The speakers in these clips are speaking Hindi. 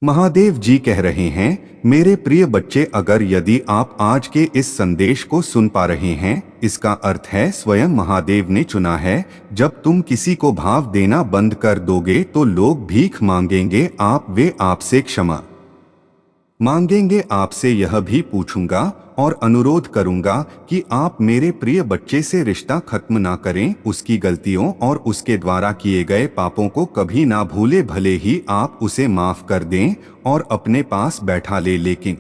महादेव जी कह रहे हैं, मेरे प्रिय बच्चे, अगर यदि आप आज के इस संदेश को सुन पा रहे हैं, इसका अर्थ है स्वयं महादेव ने चुना है। जब तुम किसी को भाव देना बंद कर दोगे तो लोग भीख मांगेंगे, वे आपसे क्षमा मांगेंगे। आपसे यह भी पूछूंगा और अनुरोध करूंगा कि आप मेरे प्रिय बच्चे से रिश्ता खत्म ना करें, उसकी गलतियों और उसके द्वारा किए गए पापों को कभी ना भूले, भले ही आप उसे माफ कर दें और अपने पास बैठा ले, लेकिन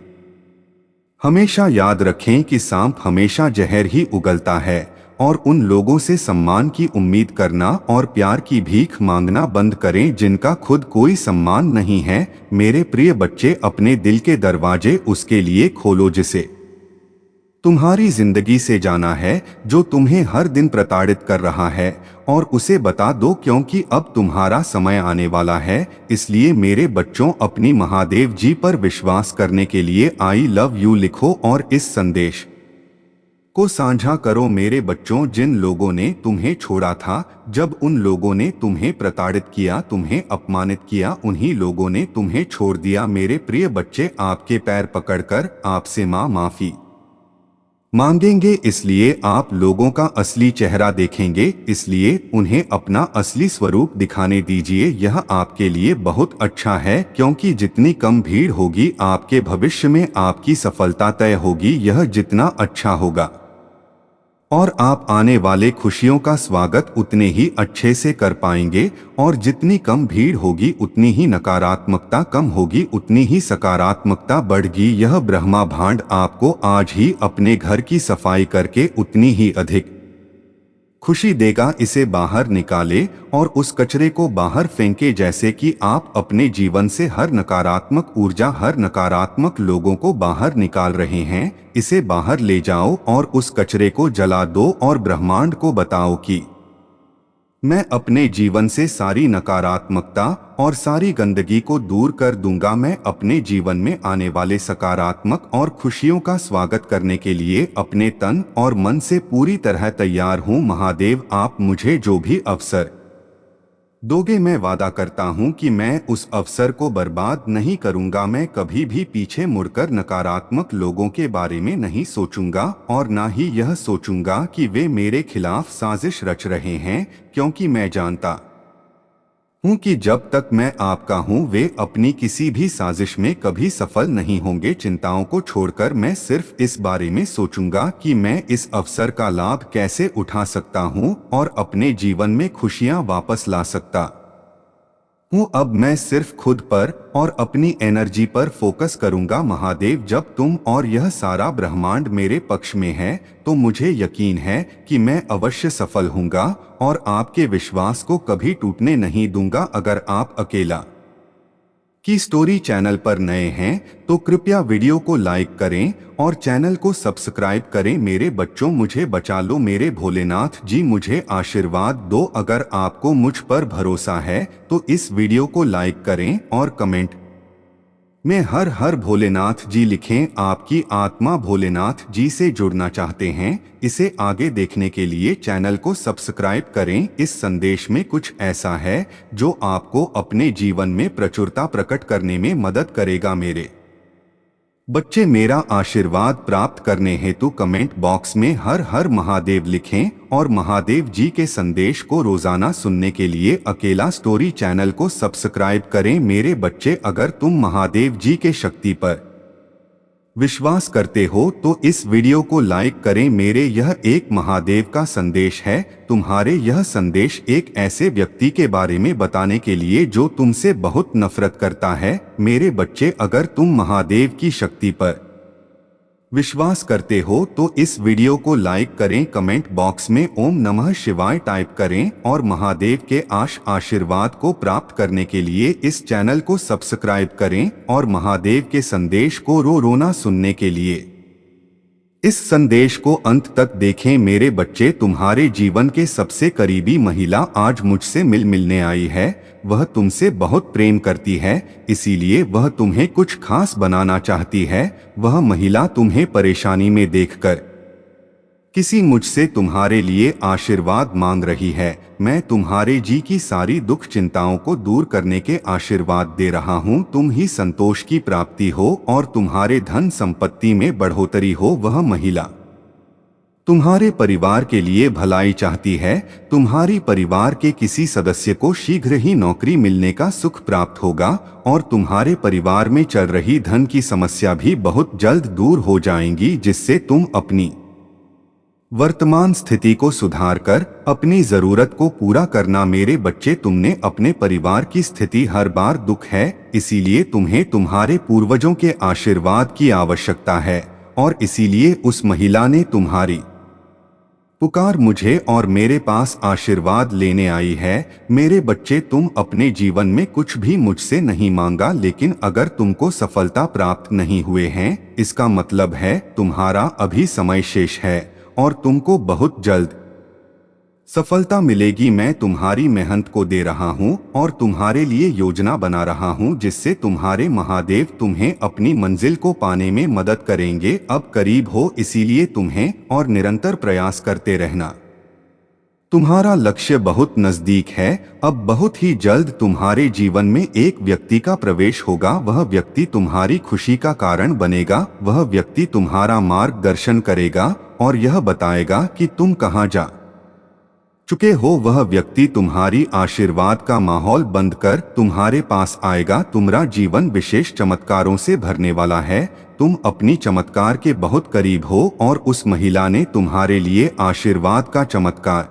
हमेशा याद रखें कि सांप हमेशा जहर ही उगलता है। और उन लोगों से सम्मान की उम्मीद करना और प्यार की भीख मांगना बंद करें जिनका खुद कोई सम्मान नहीं है। मेरे प्रिय बच्चे, अपने दिल के दरवाजे उसके लिए खोलो जिसे तुम्हारी जिंदगी से जाना है, जो तुम्हें हर दिन प्रताड़ित कर रहा है, और उसे बता दो, क्योंकि अब तुम्हारा समय आने वाला है। इसलिए मेरे बच्चों, अपनी महादेव जी पर विश्वास करने के लिए आई लव यू लिखो और इस संदेश को साझा करो। मेरे बच्चों, जिन लोगों ने तुम्हें छोड़ा था, जब उन लोगों ने तुम्हें प्रताड़ित किया, तुम्हें अपमानित किया, उन्हीं लोगों ने तुम्हें छोड़ दिया। मेरे प्रिय बच्चे, आपके पैर पकड़कर आपसे माफी मांगेंगे, इसलिए आप लोगों का असली चेहरा देखेंगे। इसलिए उन्हें अपना असली स्वरूप दिखाने दीजिए। यह आपके लिए बहुत अच्छा है, क्योंकि जितनी कम भीड़ होगी, आपके भविष्य में आपकी सफलता तय होगी। यह जितना अच्छा होगा और आप आने वाले खुशियों का स्वागत उतने ही अच्छे से कर पाएंगे। और जितनी कम भीड़ होगी, उतनी ही नकारात्मकता कम होगी, उतनी ही सकारात्मकता बढ़ेगी। यह ब्रह्मा भांड आपको आज ही अपने घर की सफाई करके उतनी ही अधिक खुशी देगा। इसे बाहर निकाले और उस कचरे को बाहर फेंके, जैसे कि आप अपने जीवन से हर नकारात्मक ऊर्जा, हर नकारात्मक लोगों को बाहर निकाल रहे हैं। इसे बाहर ले जाओ और उस कचरे को जला दो और ब्रह्मांड को बताओ कि मैं अपने जीवन से सारी नकारात्मकता और सारी गंदगी को दूर कर दूंगा। मैं अपने जीवन में आने वाले सकारात्मक और खुशियों का स्वागत करने के लिए अपने तन और मन से पूरी तरह तैयार हूं। महादेव, आप मुझे जो भी अवसर दोगे, मैं वादा करता हूं कि मैं उस अवसर को बर्बाद नहीं करूंगा। मैं कभी भी पीछे मुड़कर नकारात्मक लोगों के बारे में नहीं सोचूंगा और ना ही यह सोचूंगा कि वे मेरे खिलाफ साजिश रच रहे हैं, क्योंकि मैं जानता हूं कि जब तक मैं आपका हूं, वे अपनी किसी भी साजिश में कभी सफल नहीं होंगे। चिंताओं को छोड़कर मैं सिर्फ इस बारे में सोचूंगा कि मैं इस अवसर का लाभ कैसे उठा सकता हूं और अपने जीवन में खुशियां वापस ला सकता हूँ। अब मैं सिर्फ खुद पर और अपनी एनर्जी पर फोकस करूंगा। महादेव, जब तुम और यह सारा ब्रह्मांड मेरे पक्ष में है, तो मुझे यकीन है कि मैं अवश्य सफल होऊंगा और आपके विश्वास को कभी टूटने नहीं दूंगा। अगर आप अकेला की स्टोरी चैनल पर नए हैं तो कृपया वीडियो को लाइक करें और चैनल को सब्सक्राइब करें। मेरे बच्चों, मुझे बचा लो। मेरे भोलेनाथ जी, मुझे आशीर्वाद दो। अगर आपको मुझ पर भरोसा है तो इस वीडियो को लाइक करें और कमेंट में हर हर भोलेनाथ जी लिखें। आपकी आत्मा भोलेनाथ जी से जुड़ना चाहते हैं, इसे आगे देखने के लिए चैनल को सब्सक्राइब करें। इस संदेश में कुछ ऐसा है जो आपको अपने जीवन में प्रचुरता प्रकट करने में मदद करेगा। मेरे बच्चे, मेरा आशीर्वाद प्राप्त करने हेतु कमेंट बॉक्स में हर हर महादेव लिखें और महादेव जी के संदेश को रोजाना सुनने के लिए अकेला स्टोरी चैनल को सब्सक्राइब करें। मेरे बच्चे, अगर तुम महादेव जी के शक्ति पर विश्वास करते हो तो इस वीडियो को लाइक करें। मेरे यह एक महादेव का संदेश है, तुम्हारे यह संदेश एक ऐसे व्यक्ति के बारे में बताने के लिए जो तुमसे बहुत नफरत करता है। मेरे बच्चे, अगर तुम महादेव की शक्ति पर विश्वास करते हो तो इस वीडियो को लाइक करें, कमेंट बॉक्स में ओम नमः शिवाय टाइप करें और महादेव के आशीर्वाद को प्राप्त करने के लिए इस चैनल को सब्सक्राइब करें और महादेव के संदेश को रोना सुनने के लिए इस संदेश को अंत तक देखें। मेरे बच्चे, तुम्हारे जीवन के सबसे करीबी महिला आज मुझसे मिलने आई है। वह तुमसे बहुत प्रेम करती है, इसीलिए वह तुम्हें कुछ खास बनाना चाहती है। वह महिला तुम्हें परेशानी में देखकर किसी मुझसे तुम्हारे लिए आशीर्वाद मांग रही है। मैं तुम्हारे जी की सारी दुख चिंताओं को दूर करने के आशीर्वाद दे रहा हूँ। तुम ही संतोष की प्राप्ति हो और तुम्हारे धन संपत्ति में बढ़ोतरी हो। वह महिला तुम्हारे परिवार के लिए भलाई चाहती है। तुम्हारी परिवार के किसी सदस्य को शीघ्र ही नौकरी मिलने का सुख प्राप्त होगा और तुम्हारे परिवार में चल रही धन की समस्या भी बहुत जल्द दूर हो जाएंगी, जिससे तुम अपनी वर्तमान स्थिति को सुधार कर अपनी जरूरत को पूरा करना। मेरे बच्चे, तुमने अपने परिवार की स्थिति हर बार दुख है, इसीलिए तुम्हें तुम्हारे पूर्वजों के आशीर्वाद की आवश्यकता है और इसीलिए उस महिला ने तुम्हारी पुकार मुझे और मेरे पास आशीर्वाद लेने आई है। मेरे बच्चे, तुम अपने जीवन में कुछ भी मुझसे नहीं मांगा, लेकिन अगर तुमको सफलता प्राप्त नहीं हुए हैं, इसका मतलब है तुम्हारा अभी समय शेष है और तुमको बहुत जल्द सफलता मिलेगी। मैं तुम्हारी मेहनत को दे रहा हूँ और तुम्हारे लिए योजना बना रहा हूँ, जिससे तुम्हारे महादेव तुम्हें अपनी मंजिल को पाने में मदद करेंगे। अब करीब हो, इसीलिए तुम्हें और निरंतर प्रयास करते रहना। तुम्हारा लक्ष्य बहुत नजदीक है। अब बहुत ही जल्द तुम्हारे जीवन में एक व्यक्ति का प्रवेश होगा। वह व्यक्ति तुम्हारी खुशी का कारण बनेगा। वह व्यक्ति तुम्हारा मार्गदर्शन करेगा और यह बताएगा कि तुम कहाँ जा चुके हो। वह व्यक्ति तुम्हारी आशीर्वाद का माहौल बंद कर तुम्हारे पास आएगा। तुम्हारा जीवन विशेष चमत्कारों से भरने वाला है। तुम अपनी चमत्कार के बहुत करीब हो और उस महिला ने तुम्हारे लिए आशीर्वाद का चमत्कार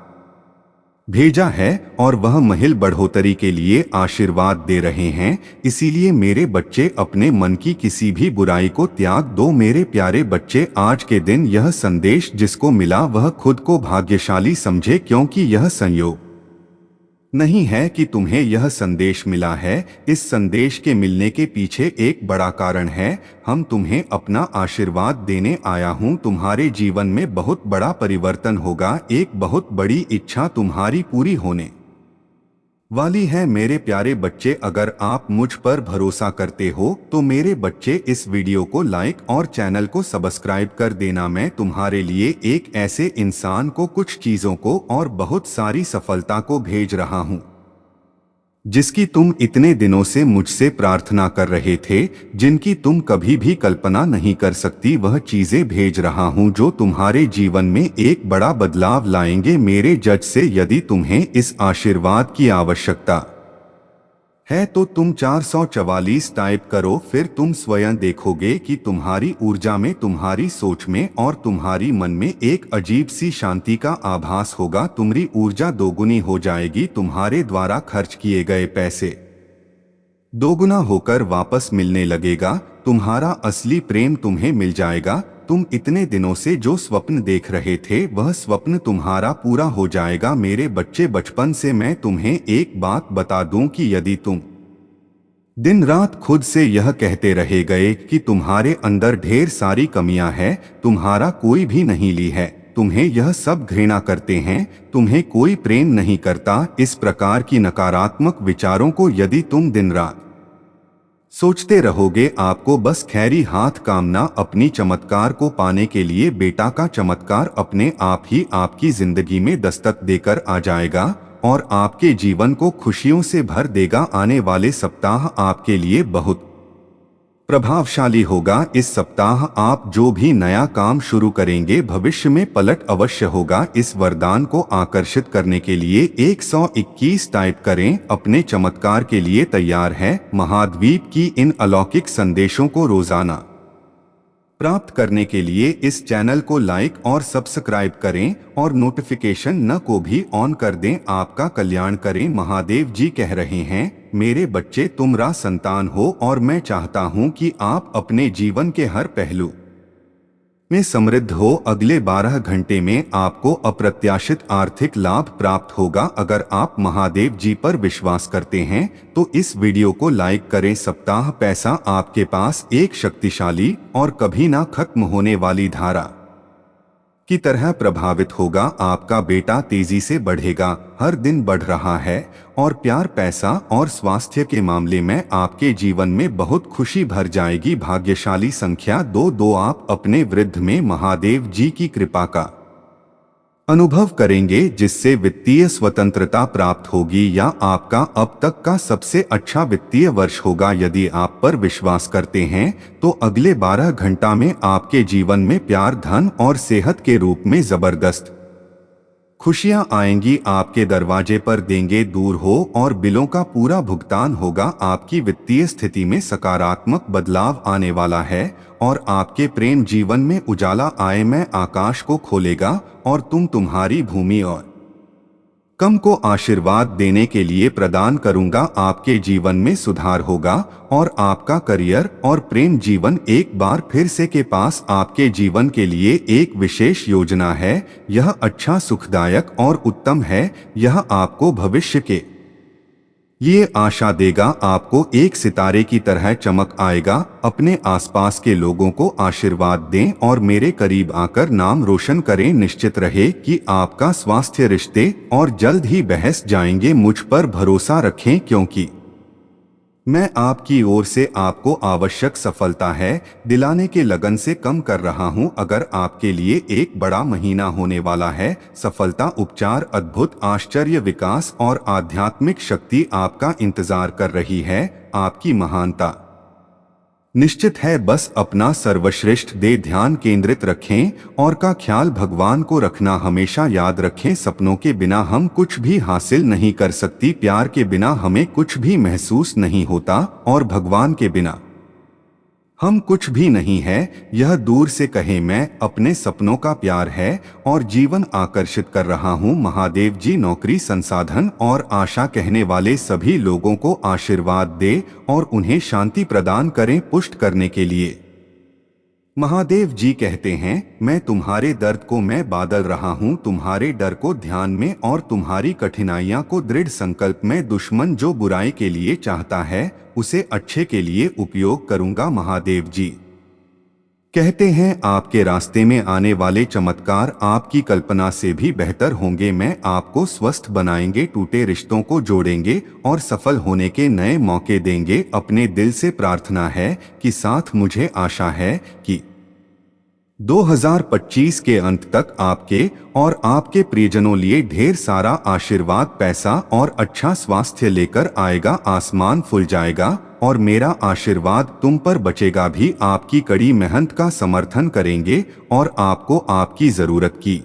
भेजा है और वह महिल बढ़ोतरी के लिए आशीर्वाद दे रहे हैं। इसीलिए मेरे बच्चे, अपने मन की किसी भी बुराई को त्याग दो। मेरे प्यारे बच्चे, आज के दिन यह संदेश जिसको मिला वह खुद को भाग्यशाली समझे, क्योंकि यह संयोग नहीं है कि तुम्हें यह संदेश मिला है। इस संदेश के मिलने के पीछे एक बड़ा कारण है। हम तुम्हें अपना आशीर्वाद देने आया हूँ। तुम्हारे जीवन में बहुत बड़ा परिवर्तन होगा। एक बहुत बड़ी इच्छा तुम्हारी पूरी होने वाली है। मेरे प्यारे बच्चे, अगर आप मुझ पर भरोसा करते हो तो मेरे बच्चे इस वीडियो को लाइक और चैनल को सब्सक्राइब कर देना। मैं तुम्हारे लिए एक ऐसे इंसान को, कुछ चीजों को और बहुत सारी सफलता को भेज रहा हूँ, जिसकी तुम इतने दिनों से मुझसे प्रार्थना कर रहे थे, जिनकी तुम कभी भी कल्पना नहीं कर सकती। वह चीजें भेज रहा हूं जो तुम्हारे जीवन में एक बड़ा बदलाव लाएंगे। मेरे जज से, यदि तुम्हें इस आशीर्वाद की आवश्यकता है तो तुम 444 टाइप करो। फिर तुम स्वयं देखोगे कि तुम्हारी ऊर्जा में, तुम्हारी सोच में और तुम्हारी मन में एक अजीब सी शांति का आभास होगा। तुम्हारी ऊर्जा दोगुनी हो जाएगी। तुम्हारे द्वारा खर्च किए गए पैसे दोगुना होकर वापस मिलने लगेगा। तुम्हारा असली प्रेम तुम्हें मिल जाएगा। तुम इतने दिनों से जो स्वप्न देख रहे थे वह स्वप्न तुम्हारा पूरा हो जाएगा। मेरे बच्चे, बचपन से मैं तुम्हें एक बात बता दूं कि यदि तुम दिन रात खुद से यह कहते रहे गए कि तुम्हारे अंदर ढेर सारी कमियां हैं, तुम्हारा कोई भी नहीं ली है, तुम्हें यह सब घृणा करते हैं, तुम्हें कोई प्रेम नहीं करता, इस प्रकार की नकारात्मक विचारों को यदि तुम दिन रात सोचते रहोगे, आपको बस खैरी हाथ कामना। अपनी चमत्कार को पाने के लिए बेटा का चमत्कार अपने आप ही आपकी जिंदगी में दस्तक देकर आ जाएगा और आपके जीवन को खुशियों से भर देगा। आने वाले सप्ताह आपके लिए बहुत प्रभावशाली होगा। इस सप्ताह आप जो भी नया काम शुरू करेंगे भविष्य में पलट अवश्य होगा। इस वरदान को आकर्षित करने के लिए 121 टाइप करें। अपने चमत्कार के लिए तैयार है। महाद्वीप की इन अलौकिक संदेशों को रोजाना प्राप्त करने के लिए इस चैनल को लाइक और सब्सक्राइब करें और नोटिफिकेशन न को भी ऑन कर दें। आपका कल्याण करें। महादेव जी कह रहे हैं, मेरे बच्चे, तुम रा संतान हो और मैं चाहता हूं कि आप अपने जीवन के हर पहलू में समृद्ध हो। अगले 12 घंटे में आपको अप्रत्याशित आर्थिक लाभ प्राप्त होगा। अगर आप महादेव जी पर विश्वास करते हैं तो इस वीडियो को लाइक करें। सप्ताह पैसा आपके पास एक शक्तिशाली और कभी ना खत्म होने वाली धारा की तरह प्रभावित होगा। आपका बेटा तेजी से बढ़ेगा, हर दिन बढ़ रहा है और प्यार, पैसा और स्वास्थ्य के मामले में आपके जीवन में बहुत खुशी भर जाएगी। भाग्यशाली संख्या 22। आप अपने वृद्ध में महादेव जी की कृपा का अनुभव करेंगे, जिससे वित्तीय स्वतंत्रता प्राप्त होगी या आपका अब तक का सबसे अच्छा वित्तीय वर्ष होगा। यदि आप पर विश्वास करते हैं तो अगले 12 घंटा में आपके जीवन में प्यार, धन और सेहत के रूप में जबरदस्त खुशियां आएंगी, आपके दरवाजे पर देंगे दूर हो और बिलों का पूरा भुगतान होगा। आपकी वित्तीय स्थिति में सकारात्मक बदलाव आने वाला है और आपके प्रेम जीवन में उजाला आए। मैं आकाश को खोलेगा और तुम्हारी भूमि और कम को आशीर्वाद देने के लिए प्रदान करूंगा। आपके जीवन में सुधार होगा और आपका करियर और प्रेम जीवन एक बार फिर से के पास आपके जीवन के लिए एक विशेष योजना है। यह अच्छा, सुखदायक और उत्तम है। यह आपको भविष्य के ये आशा देगा, आपको एक सितारे की तरह चमक आएगा। अपने आसपास के लोगों को आशीर्वाद दें और मेरे करीब आकर नाम रोशन करें। निश्चित रहे कि आपका स्वास्थ्य, रिश्ते और जल्द ही बहस जाएंगे। मुझ पर भरोसा रखें, क्योंकि मैं आपकी ओर से आपको आवश्यक सफलता है दिलाने के लगन से कम कर रहा हूं। अगर आपके लिए एक बड़ा महीना होने वाला है, सफलता, उपचार, अद्भुत आश्चर्य, विकास और आध्यात्मिक शक्ति आपका इंतजार कर रही है। आपकी महानता निश्चित है। बस अपना सर्वश्रेष्ठ दे ध्यान केंद्रित रखें और का ख्याल भगवान को रखना हमेशा याद रखें। सपनों के बिना हम कुछ भी हासिल नहीं कर सकती, प्यार के बिना हमें कुछ भी महसूस नहीं होता और भगवान के बिना हम कुछ भी नहीं है। यह दूर से कहे, मैं अपने सपनों का प्यार है और जीवन आकर्षित कर रहा हूँ। महादेव जी नौकरी, संसाधन और आशा कहने वाले सभी लोगों को आशीर्वाद दे और उन्हें शांति प्रदान करें। पुष्ट करने के लिए महादेव जी कहते हैं, मैं तुम्हारे दर्द को मैं बादल रहा हूँ, तुम्हारे डर को ध्यान में और तुम्हारी कठिनाइयाँ को दृढ़ संकल्प में। दुश्मन जो बुराई के लिए चाहता है उसे अच्छे के लिए उपयोग करूंगा। महादेव जी कहते हैं, आपके रास्ते में आने वाले चमत्कार आपकी कल्पना से भी बेहतर होंगे। मैं आपको स्वस्थ बनाएंगे, टूटे रिश्तों को जोड़ेंगे और सफल होने के नए मौके देंगे। अपने दिल से प्रार्थना है कि साथ मुझे आशा है कि 2025 के अंत तक आपके और आपके प्रियजनों लिए ढेर सारा आशीर्वाद, पैसा और अच्छा स्वास्थ्य लेकर आएगा। आसमान खुल जाएगा और मेरा आशीर्वाद तुम पर बचेगा भी। आपकी कड़ी मेहनत का समर्थन करेंगे और आपको आपकी जरूरत की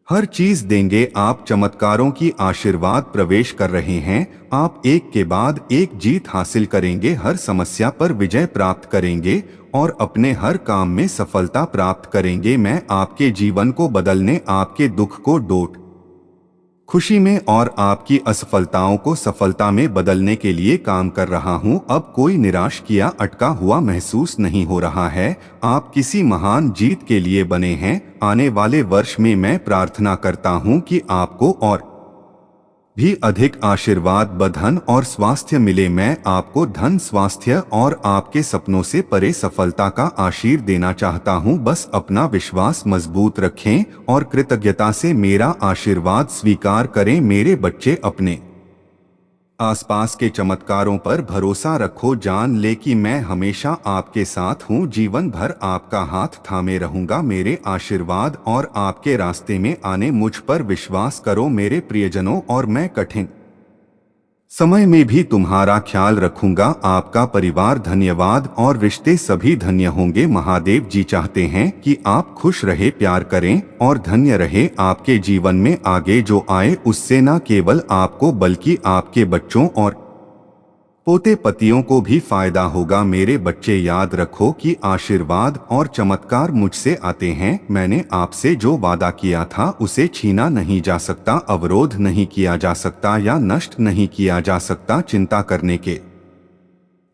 हर चीज देंगे। आप चमत्कारों की आशीर्वाद प्रवेश कर रहे हैं। आप एक के बाद एक जीत हासिल करेंगे, हर समस्या पर विजय प्राप्त करेंगे और अपने हर काम में सफलता प्राप्त करेंगे। मैं आपके जीवन को बदलने, आपके दुख को डोट खुशी में और आपकी असफलताओं को सफलता में बदलने के लिए काम कर रहा हूं। अब कोई निराश किया अटका हुआ महसूस नहीं हो रहा है। आप किसी महान जीत के लिए बने हैं। आने वाले वर्ष में मैं प्रार्थना करता हूं कि आपको और भी अधिक आशीर्वाद, धन और स्वास्थ्य मिले। मैं आपको धन, स्वास्थ्य और आपके सपनों से परे सफलता का आशीर्वाद देना चाहता हूं। बस अपना विश्वास मजबूत रखें और कृतज्ञता से मेरा आशीर्वाद स्वीकार करें। मेरे बच्चे, अपने आसपास के चमत्कारों पर भरोसा रखो। जान ले कि मैं हमेशा आपके साथ हूँ। जीवन भर आपका हाथ थामे रहूंगा। मेरे आशीर्वाद और आपके रास्ते में आने, मुझ पर विश्वास करो मेरे प्रियजनों, और मैं कठिन समय में भी तुम्हारा ख्याल रखूंगा। आपका परिवार, धन्यवाद और रिश्ते सभी धन्य होंगे। महादेव जी चाहते हैं कि आप खुश रहे, प्यार करें और धन्य रहे। आपके जीवन में आगे जो आए उससे न केवल आपको बल्कि आपके बच्चों और पोते पतियों को भी फायदा होगा। मेरे बच्चे, याद रखो कि आशीर्वाद और चमत्कार मुझसे आते हैं। मैंने आपसे जो वादा किया था उसे छीना नहीं जा सकता, अवरोध नहीं किया जा सकता या नष्ट नहीं किया जा सकता। चिंता करने के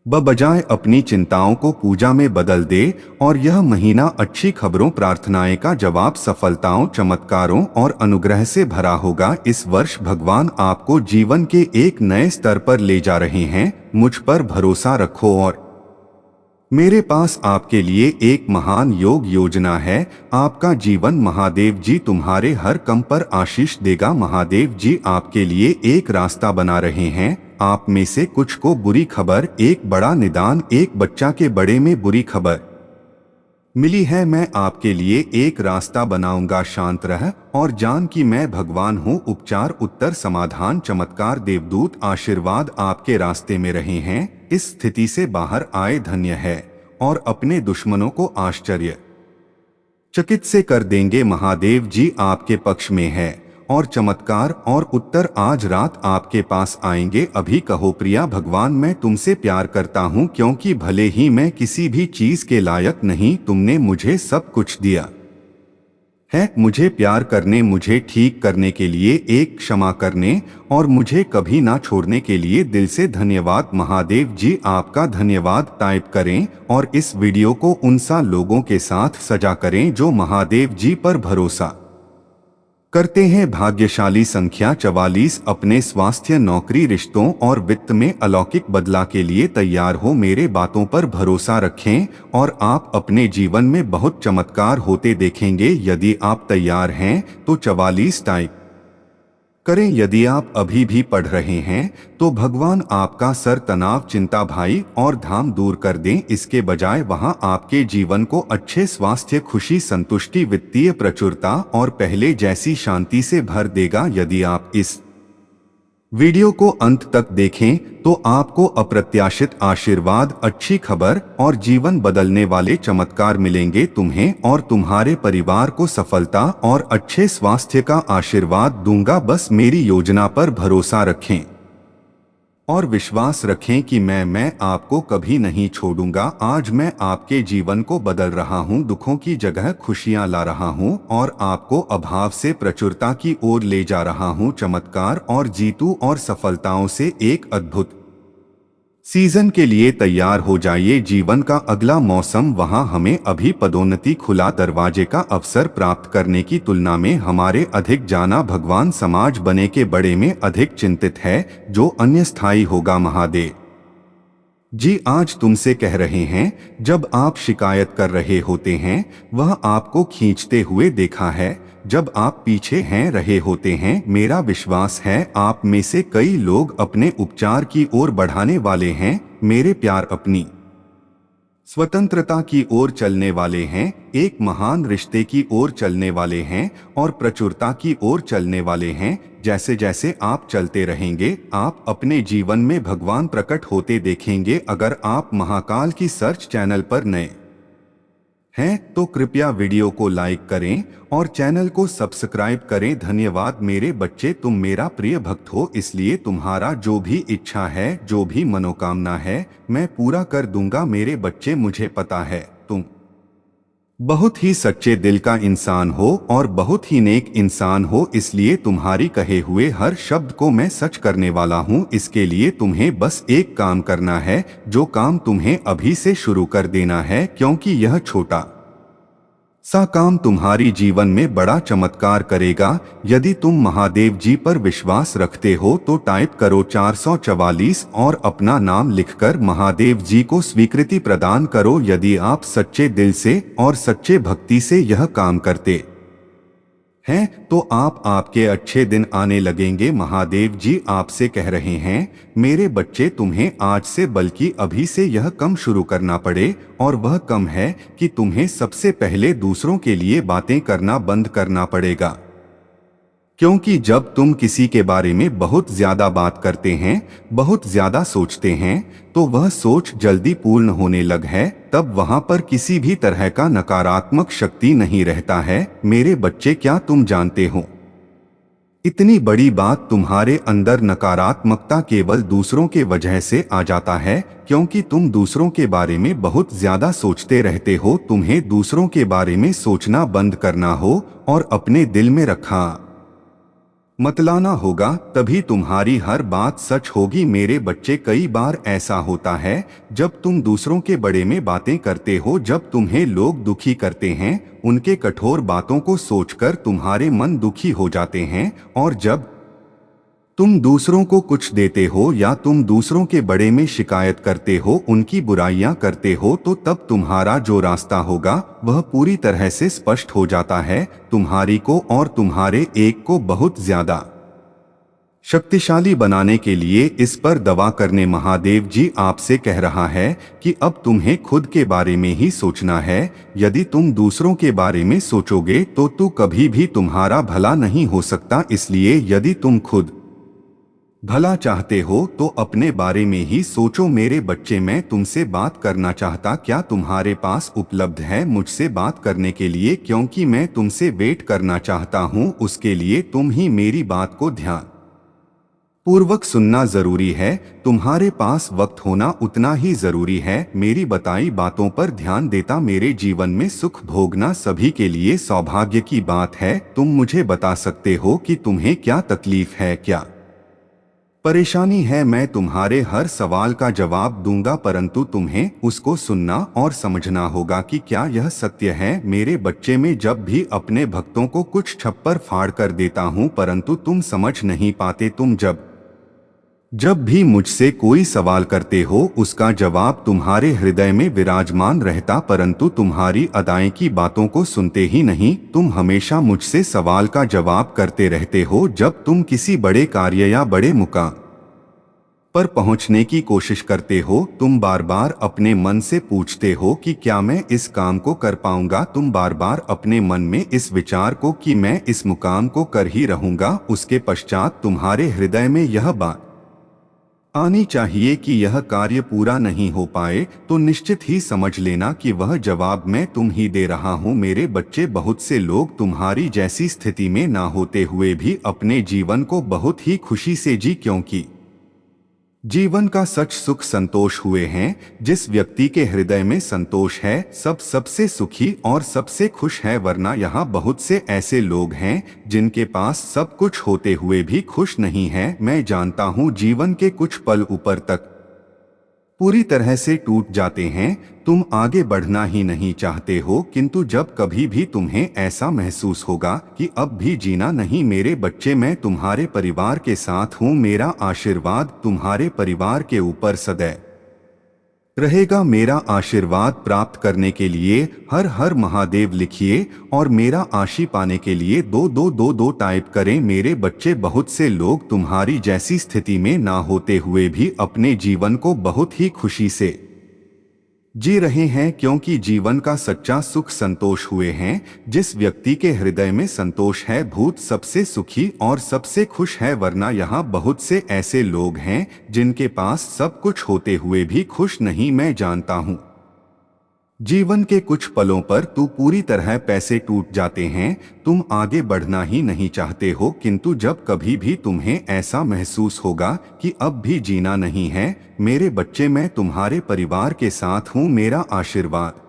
बजाय अपनी चिंताओं को पूजा में बदल दे और यह महीना अच्छी खबरों, प्रार्थनाएं का जवाब, सफलताओं, चमत्कारों और अनुग्रह से भरा होगा। इस वर्ष भगवान आपको जीवन के एक नए स्तर पर ले जा रहे हैं। मुझ पर भरोसा रखो और मेरे पास आपके लिए एक महान योजना है। आपका जीवन महादेव जी तुम्हारे हर कम पर आशीष देगा। महादेव जी आपके लिए एक रास्ता बना रहे हैं। आप में से कुछ को बुरी खबर, एक बड़ा निदान, एक बच्चा के बड़े में बुरी खबर मिली है। मैं आपके लिए एक रास्ता बनाऊंगा। शांत रह और जान कि मैं भगवान हूँ। उपचार, उत्तर, समाधान, चमत्कार, देवदूत, आशीर्वाद आपके रास्ते में रहे हैं। इस स्थिति से बाहर आए धन्य है और अपने दुश्मनों को आश्चर्य चकित से कर देंगे। महादेव जी आपके पक्ष में है और चमत्कार और उत्तर आज रात आपके पास आएंगे। अभी कहो प्रिया भगवान, मैं तुमसे प्यार करता हूँ, क्योंकि भले ही मैं किसी भी चीज के लायक नहीं, तुमने मुझे सब कुछ दिया है। मुझे प्यार करने, मुझे ठीक करने के लिए, एक क्षमा करने और मुझे कभी ना छोड़ने के लिए दिल से धन्यवाद। महादेव जी आपका धन्यवाद। टाइप करें और इस वीडियो को उन सा लोगों के साथ सजा करें जो महादेव जी पर भरोसा करते हैं। भाग्यशाली संख्या 44। अपने स्वास्थ्य, नौकरी, रिश्तों और वित्त में अलौकिक बदलाव के लिए तैयार हो। मेरे बातों पर भरोसा रखें और आप अपने जीवन में बहुत चमत्कार होते देखेंगे। यदि आप तैयार हैं तो 44 टाइप करें। यदि आप अभी भी पढ़ रहे हैं तो भगवान आपका सर, तनाव, चिंता, भाई और धाम दूर कर दें। इसके बजाय वहां आपके जीवन को अच्छे स्वास्थ्य, खुशी, संतुष्टि, वित्तीय प्रचुरता और पहले जैसी शांति से भर देगा। यदि आप इस वीडियो को अंत तक देखें तो आपको अप्रत्याशित आशीर्वाद, अच्छी खबर और जीवन बदलने वाले चमत्कार मिलेंगे। तुम्हें और तुम्हारे परिवार को सफलता और अच्छे स्वास्थ्य का आशीर्वाद दूंगा। बस मेरी योजना पर भरोसा रखें और विश्वास रखें कि मैं आपको कभी नहीं छोड़ूंगा। आज मैं आपके जीवन को बदल रहा हूं, दुखों की जगह खुशियां ला रहा हूं और आपको अभाव से प्रचुरता की ओर ले जा रहा हूं। चमत्कार और जीतू और सफलताओं से एक अद्भुत सीजन के लिए तैयार हो जाइए। जीवन का अगला मौसम, वहां हमें अभी पदोन्नति, खुला दरवाजे का अवसर प्राप्त करने की तुलना में हमारे अधिक जाना भगवान समाज बने के बड़े में अधिक चिंतित है, जो अन्य स्थायी होगा। महादेव जी आज तुमसे कह रहे हैं, जब आप शिकायत कर रहे होते हैं वह आपको खींचते हुए देखा है। जब आप पीछे हैं रहे होते हैं, मेरा विश्वास है आप में से कई लोग अपने उपचार की ओर बढ़ाने वाले हैं। मेरे प्यार, अपनी स्वतंत्रता की ओर चलने वाले हैं, एक महान रिश्ते की ओर चलने वाले हैं और प्रचुरता की ओर चलने वाले हैं। जैसे जैसे आप चलते रहेंगे आप अपने जीवन में भगवान प्रकट होते देखेंगे। अगर आप महाकाल की सर्च चैनल पर नए हैं तो कृपया वीडियो को लाइक करें और चैनल को सब्सक्राइब करें। धन्यवाद मेरे बच्चे, तुम मेरा प्रिय भक्त हो, इसलिए तुम्हारा जो भी इच्छा है, जो भी मनोकामना है, मैं पूरा कर दूंगा। मेरे बच्चे, मुझे पता है तुम बहुत ही सच्चे दिल का इंसान हो और बहुत ही नेक इंसान हो, इसलिए तुम्हारी कहे हुए हर शब्द को मैं सच करने वाला हूँ। इसके लिए तुम्हें बस एक काम करना है, जो काम तुम्हें अभी से शुरू कर देना है, क्योंकि यह छोटा सा काम तुम्हारी जीवन में बड़ा चमत्कार करेगा। यदि तुम महादेव जी पर विश्वास रखते हो तो टाइप करो 444 और अपना नाम लिखकर महादेव जी को स्वीकृति प्रदान करो। यदि आप सच्चे दिल से और सच्चे भक्ति से यह काम करते हैं तो आपके अच्छे दिन आने लगेंगे। महादेव जी आपसे कह रहे हैं, मेरे बच्चे, तुम्हें आज से बल्कि अभी से यह कम शुरू करना पड़े, और वह कम है कि तुम्हें सबसे पहले दूसरों के लिए बातें करना बंद करना पड़ेगा। क्योंकि जब तुम किसी के बारे में बहुत ज्यादा बात करते हैं, बहुत ज्यादा सोचते हैं, तो वह सोच जल्दी पूर्ण होने लग है, तब वहां पर किसी भी तरह का नकारात्मक शक्ति नहीं रहता है। मेरे बच्चे, क्या तुम जानते हो, इतनी बड़ी बात तुम्हारे अंदर नकारात्मकता केवल दूसरों के वजह से आ जाता है, क्योंकि तुम दूसरों के बारे में बहुत ज्यादा सोचते रहते हो। तुम्हें दूसरों के बारे में सोचना बंद करना हो और अपने दिल में रखा मतलाना होगा, तभी तुम्हारी हर बात सच होगी। मेरे बच्चे, कई बार ऐसा होता है जब तुम दूसरों के बड़े में बातें करते हो, जब तुम्हें लोग दुखी करते हैं, उनके कठोर बातों को सोचकर तुम्हारे मन दुखी हो जाते हैं, और जब तुम दूसरों को कुछ देते हो या तुम दूसरों के बड़े में शिकायत करते हो, उनकी बुराइयां करते हो, तो तब तुम्हारा जो रास्ता होगा वह पूरी तरह से स्पष्ट हो जाता है। तुम्हारी को और तुम्हारे एक को बहुत ज्यादा शक्तिशाली बनाने के लिए इस पर दवा करने महादेव जी आपसे कह रहा है कि अब तुम्हें खुद के बारे में ही सोचना है। यदि तुम दूसरों के बारे में सोचोगे तो कभी भी तुम्हारा भला नहीं हो सकता। इसलिए यदि तुम खुद भला चाहते हो तो अपने बारे में ही सोचो। मेरे बच्चे, मैं तुमसे बात करना चाहता, क्या तुम्हारे पास उपलब्ध है मुझसे बात करने के लिए? क्योंकि मैं तुमसे वेट करना चाहता हूँ। उसके लिए तुम ही मेरी बात को ध्यान पूर्वक सुनना जरूरी है। तुम्हारे पास वक्त होना उतना ही जरूरी है। मेरी बताई बातों पर ध्यान देता मेरे जीवन में सुख भोगना सभी के लिए सौभाग्य की बात है। तुम मुझे बता सकते हो कि तुम्हें क्या तकलीफ है, क्या परेशानी है। मैं तुम्हारे हर सवाल का जवाब दूंगा, परंतु तुम्हें उसको सुनना और समझना होगा कि क्या यह सत्य है। मेरे बच्चे, में जब भी अपने भक्तों को कुछ छप्पर फाड़ कर देता हूं, परंतु तुम समझ नहीं पाते। तुम जब भी मुझसे कोई सवाल करते हो उसका जवाब तुम्हारे हृदय में विराजमान रहता, परंतु तुम्हारी अदाएं की बातों को सुनते ही नहीं। तुम हमेशा मुझसे सवाल का जवाब करते रहते हो। जब तुम किसी बड़े कार्य या बड़े मुकाम पर पहुंचने की कोशिश करते हो, तुम बार बार अपने मन से पूछते हो कि क्या मैं इस काम को कर पाऊंगा। तुम बार बार अपने मन में इस विचार को कि मैं इस मुकाम को कर ही रहूंगा। उसके पश्चात तुम्हारे हृदय में यह बात आनी चाहिए कि यह कार्य पूरा नहीं हो पाए तो निश्चित ही समझ लेना कि वह जवाब मैं तुम ही दे रहा हूँ। मेरे बच्चे, बहुत से लोग तुम्हारी जैसी स्थिति में ना होते हुए भी अपने जीवन को बहुत ही खुशी से जी, क्योंकि जीवन का सच सुख संतोष हुए हैं। जिस व्यक्ति के हृदय में संतोष है सब सबसे सुखी और सबसे खुश है। वरना यहाँ बहुत से ऐसे लोग हैं जिनके पास सब कुछ होते हुए भी खुश नहीं है। मैं जानता हूँ जीवन के कुछ पल ऊपर तक पूरी तरह से टूट जाते हैं। तुम आगे बढ़ना ही नहीं चाहते हो, किंतु जब कभी भी तुम्हें ऐसा महसूस होगा कि अब भी जीना नहीं, मेरे बच्चे, मैं तुम्हारे परिवार के साथ हूँ। मेरा आशीर्वाद तुम्हारे परिवार के ऊपर सदैव रहेगा। मेरा आशीर्वाद प्राप्त करने के लिए हर हर महादेव लिखिए और मेरा आशी पाने के लिए 2222 टाइप करें। मेरे बच्चे, बहुत से लोग तुम्हारी जैसी स्थिति में ना होते हुए भी अपने जीवन को बहुत ही खुशी से जी रहे हैं, क्योंकि जीवन का सच्चा सुख संतोष हुए हैं। जिस व्यक्ति के हृदय में संतोष है भूत सबसे सुखी और सबसे खुश है। वरना यहाँ बहुत से ऐसे लोग हैं जिनके पास सब कुछ होते हुए भी खुश नहीं। मैं जानता हूँ जीवन के कुछ पलों पर तू पूरी तरह पैसे टूट जाते हैं। तुम आगे बढ़ना ही नहीं चाहते हो, किंतु जब कभी भी तुम्हें ऐसा महसूस होगा कि अब भी जीना नहीं है, मेरे बच्चे, मैं तुम्हारे परिवार के साथ हूँ। मेरा आशीर्वाद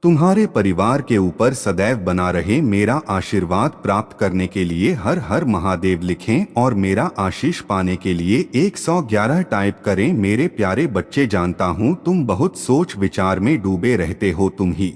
तुम्हारे परिवार के ऊपर सदैव बना रहे। मेरा आशीर्वाद प्राप्त करने के लिए हर हर महादेव लिखें और मेरा आशीष पाने के लिए 111 टाइप करें। मेरे प्यारे बच्चे, जानता हूँ तुम बहुत सोच विचार में डूबे रहते हो। तुम ही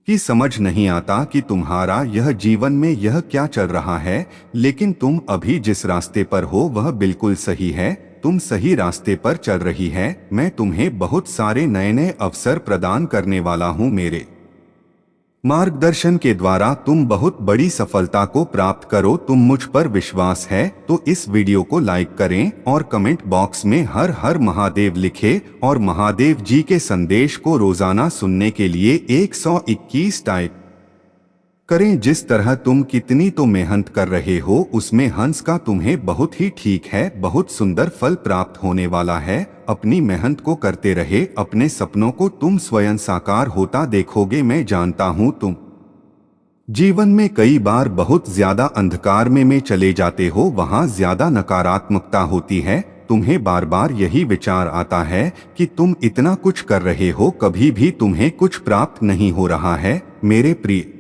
कि समझ नहीं आता कि तुम्हारा यह जीवन में यह क्या चल रहा है, लेकिन तुम अभी जिस रास्ते पर हो वह बिल्कुल सही है। तुम सही रास्ते पर चल रही है। मैं तुम्हें बहुत सारे नए नए अवसर प्रदान करने वाला हूँ। मेरे मार्गदर्शन के द्वारा तुम बहुत बड़ी सफलता को प्राप्त करो। तुम मुझ पर विश्वास है तो इस वीडियो को लाइक करें और कमेंट बॉक्स में हर हर महादेव लिखें और महादेव जी के संदेश को रोजाना सुनने के लिए 121 टाइप करें। जिस तरह तुम कितनी तो मेहनत कर रहे हो उसमें हंस का तुम्हें बहुत ही ठीक है, बहुत सुंदर फल प्राप्त होने वाला है। अपनी मेहनत को करते रहे, अपने सपनों को तुम स्वयं साकार होता देखोगे। मैं जानता हूँ तुम जीवन में कई बार बहुत ज्यादा अंधकार में चले जाते हो, वहाँ ज्यादा नकारात्मकता होती है। तुम्हें बार बार यही विचार आता है कि तुम इतना कुछ कर रहे हो, कभी भी तुम्हें कुछ प्राप्त नहीं हो रहा है। मेरे प्रिय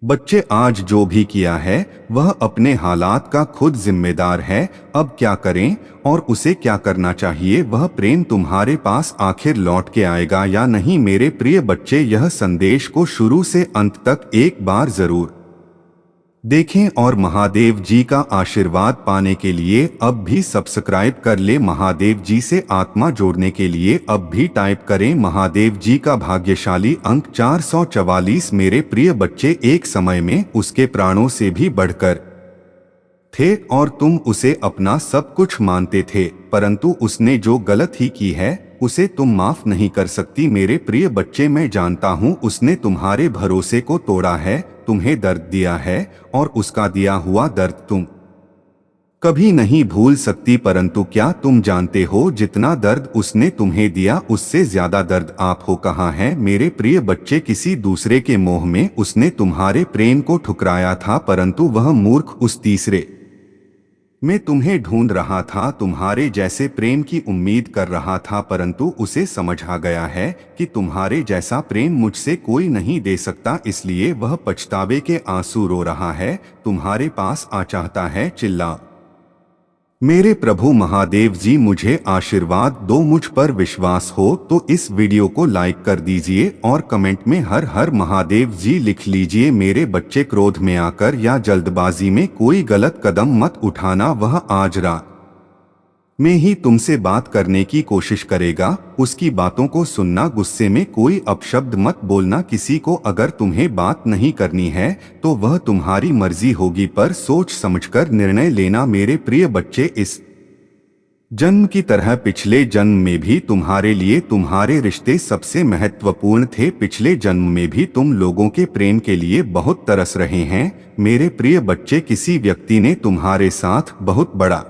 बच्चे, आज जो भी किया है वह अपने हालात का खुद जिम्मेदार है। अब क्या करें और उसे क्या करना चाहिए, वह प्रेम तुम्हारे पास आखिर लौट के आएगा या नहीं। मेरे प्रिय बच्चे, यह संदेश को शुरू से अंत तक एक बार जरूर देखें और महादेव जी का आशीर्वाद पाने के लिए अब भी सब्सक्राइब कर ले। महादेव जी से आत्मा जोड़ने के लिए अब भी टाइप करें महादेव जी का भाग्यशाली अंक 444। मेरे प्रिय बच्चे, एक समय में उसके प्राणों से भी बढ़कर थे और तुम उसे अपना सब कुछ मानते थे, परंतु उसने जो गलत ही की है उसे तुम माफ नहीं कर सकती। मेरे प्रिय बच्चे, मैं जानता हूँ उसने तुम्हारे भरोसे को तोड़ा है, तुम्हें दर्द दिया है और उसका दिया हुआ दर्द तुम कभी नहीं भूल सकती। परंतु क्या तुम जानते हो जितना दर्द उसने तुम्हें दिया उससे ज्यादा दर्द आप हो कहाँ है? मेरे प्रिय बच्चे, किसी दूसरे के मोह में उसने तुम्हारे प्रेम को ठुकराया था, परंतु वह मूर्ख उस तीसरे मैं तुम्हें ढूंढ रहा था, तुम्हारे जैसे प्रेम की उम्मीद कर रहा था, परंतु उसे समझ आ गया है कि तुम्हारे जैसा प्रेम मुझसे कोई नहीं दे सकता, इसलिए वह पछतावे के आंसू रो रहा है, तुम्हारे पास आ चाहता है। चिल्ला मेरे प्रभु महादेव जी, मुझे आशीर्वाद दो। मुझ पर विश्वास हो तो इस वीडियो को लाइक कर दीजिए और कमेंट में हर हर महादेव जी लिख लीजिए। मेरे बच्चे, क्रोध में आकर या जल्दबाजी में कोई गलत कदम मत उठाना। वह आज रात में ही तुमसे बात करने की कोशिश करेगा, उसकी बातों को सुनना, गुस्से में कोई अपशब्द मत बोलना। किसी को अगर तुम्हें बात नहीं करनी है तो वह तुम्हारी मर्जी होगी, पर सोच समझकर निर्णय लेना। मेरे प्रिय बच्चे, इस जन्म की तरह पिछले जन्म में भी तुम्हारे लिए तुम्हारे रिश्ते सबसे महत्वपूर्ण थे। पिछले जन्म में भी तुम लोगों के प्रेम के लिए बहुत तरस रहे हैं। मेरे प्रिय बच्चे, किसी व्यक्ति ने तुम्हारे साथ बहुत बड़ा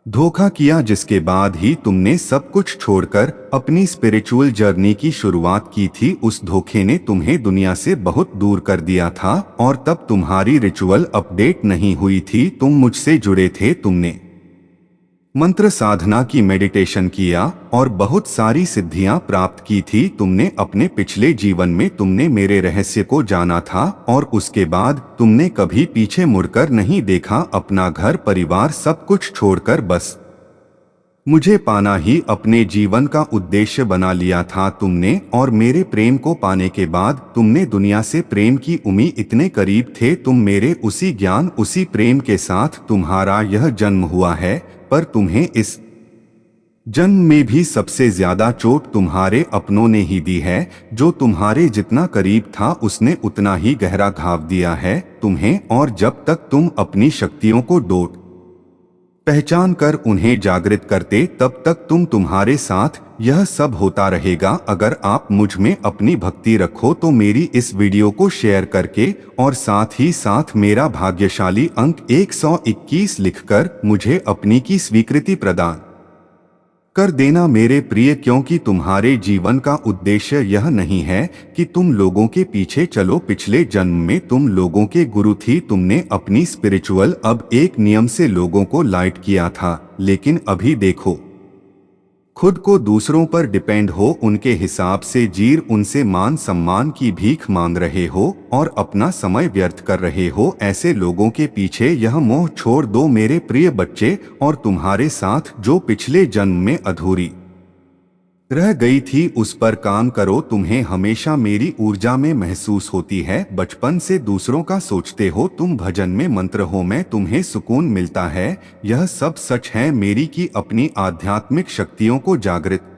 धोखा किया, जिसके बाद ही तुमने सब कुछ छोड़कर अपनी स्पिरिचुअल जर्नी की शुरुआत की थी। उस धोखे ने तुम्हें दुनिया से बहुत दूर कर दिया था और तब तुम्हारी रिचुअल अपडेट नहीं हुई थी। तुम मुझसे जुड़े थे, तुमने मंत्र साधना की, मेडिटेशन किया और बहुत सारी सिद्धियां प्राप्त की थी। तुमने अपने पिछले जीवन में तुमने मेरे रहस्य को जाना था और उसके बाद तुमने कभी पीछे मुड़कर नहीं देखा। अपना घर परिवार सब कुछ छोड़कर बस मुझे पाना ही अपने जीवन का उद्देश्य बना लिया था तुमने। और मेरे प्रेम को पाने के बाद तुमने दुनिया से प्रेम की उम्मीद इतने करीब थे। तुम मेरे उसी ज्ञान, उसी प्रेम के साथ तुम्हारा यह जन्म हुआ है, पर तुम्हें इस जन्म में भी सबसे ज्यादा चोट तुम्हारे अपनों ने ही दी है। जो तुम्हारे जितना करीब था उसने उतना ही गहरा घाव दिया है तुम्हें। और जब तक तुम अपनी शक्तियों को पहचान कर उन्हें जागृत करते, तब तक तुम्हारे साथ यह सब होता रहेगा। अगर आप मुझ में अपनी भक्ति रखो तो मेरी इस वीडियो को शेयर करके और साथ ही साथ मेरा भाग्यशाली अंक 121 लिखकर मुझे अपनी की स्वीकृति प्रदान कर देना मेरे प्रिय, क्योंकि तुम्हारे जीवन का उद्देश्य यह नहीं है कि तुम लोगों के पीछे चलो। पिछले जन्म में तुम लोगों के गुरु थी, तुमने अपनी स्पिरिचुअल अब एक नियम से लोगों को लाइट किया था, लेकिन अभी देखो खुद को दूसरों पर डिपेंड हो, उनके हिसाब से जीर, उनसे मान सम्मान की भीख मांग रहे हो और अपना समय व्यर्थ कर रहे हो। ऐसे लोगों के पीछे यह मोह छोड़ दो मेरे प्रिय बच्चे, और तुम्हारे साथ जो पिछले जन्म में अधूरी रह गई थी उस पर काम करो। तुम्हें हमेशा मेरी ऊर्जा में महसूस होती है, बचपन से दूसरों का सोचते हो, तुम भजन में मंत्र हो, मैं तुम्हें सुकून मिलता है। यह सब सच है मेरी की अपनी आध्यात्मिक शक्तियों को जागृत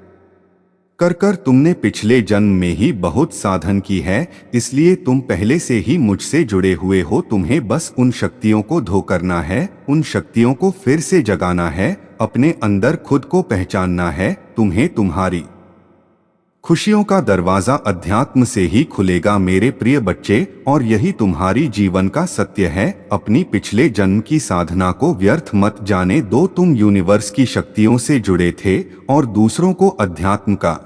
कर कर तुमने पिछले जन्म में ही बहुत साधन की है, इसलिए तुम पहले से ही मुझसे जुड़े हुए हो। तुम्हें बस उन शक्तियों को धो करना है, उन शक्तियों को फिर से जगाना है, अपने अंदर खुद को पहचानना है। तुम्हें तुम्हारी खुशियों का दरवाजा अध्यात्म से ही खुलेगा मेरे प्रिय बच्चे, और यही तुम्हारी जीवन का सत्य है। अपनी पिछले जन्म की साधना को व्यर्थ मत जाने दो। तुम यूनिवर्स की शक्तियों से जुड़े थे और दूसरों को अध्यात्म का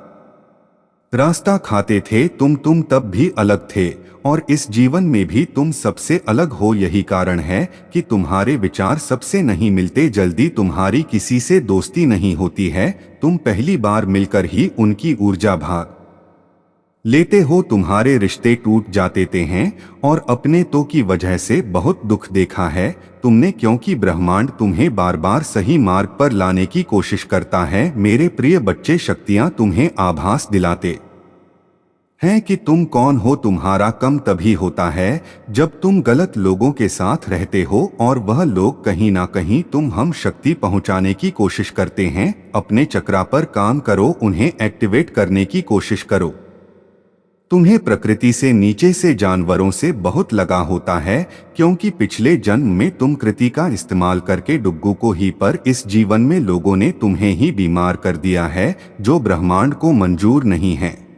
रास्ता खाते थे। तुम तब भी अलग थे और इस जीवन में भी तुम सबसे अलग हो। यही कारण है कि तुम्हारे विचार सबसे नहीं मिलते, जल्दी तुम्हारी किसी से दोस्ती नहीं होती है। तुम पहली बार मिलकर ही उनकी ऊर्जा भाग लेते हो, तुम्हारे रिश्ते टूट जाते हैं और अपने तो की वजह से बहुत दुख देखा है तुमने, क्योंकि ब्रह्मांड तुम्हें बार बार सही मार्ग पर लाने की कोशिश करता है। मेरे प्रिय बच्चे, शक्तियां तुम्हें आभास दिलाते हैं कि तुम कौन हो। तुम्हारा कम तभी होता है जब तुम गलत लोगों के साथ रहते हो और वह लोग कहीं ना कहीं तुम हम शक्ति पहुंचाने की कोशिश करते हैं। अपने चक्रा पर काम करो, उन्हें एक्टिवेट करने की कोशिश करो। तुम्हें प्रकृति से नीचे से जानवरों से बहुत लगा होता है, क्योंकि पिछले जन्म में तुम कृति का इस्तेमाल करके डुग्गू को ही पर इस जीवन में लोगों ने तुम्हें ही बीमार कर दिया है, जो ब्रह्मांड को मंजूर नहीं है।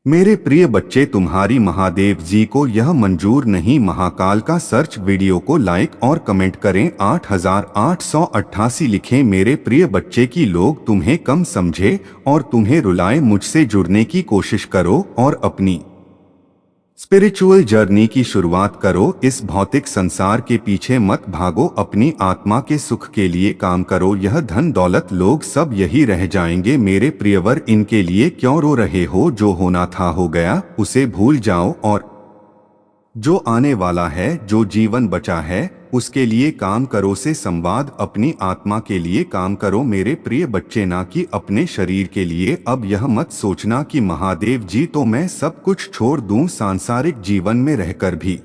मेरे प्रिय बच्चे, तुम्हारी महादेव जी को यह मंजूर नहीं। महाकाल का सर्च वीडियो को लाइक और कमेंट करें। 8888 लिखें। मेरे प्रिय बच्चे की लोग तुम्हें कम समझे और तुम्हें रुलाए, मुझसे जुड़ने की कोशिश करो और अपनी स्पिरिचुअल जर्नी की शुरुआत करो। इस भौतिक संसार के पीछे मत भागो, अपनी आत्मा के सुख के लिए काम करो। यह धन दौलत लोग सब यही रह जाएंगे। मेरे प्रियवर, इनके लिए क्यों रो रहे हो? जो होना था हो गया, उसे भूल जाओ और जो आने वाला है, जो जीवन बचा है, उसके लिए काम करो। से संवाद, अपनी आत्मा के लिए काम करो मेरे प्रिय बच्चे, ना कि अपने शरीर के लिए। अब यह मत सोचना कि महादेव जी तो मैं सब कुछ छोड़ दूं। सांसारिक जीवन में रहकर भी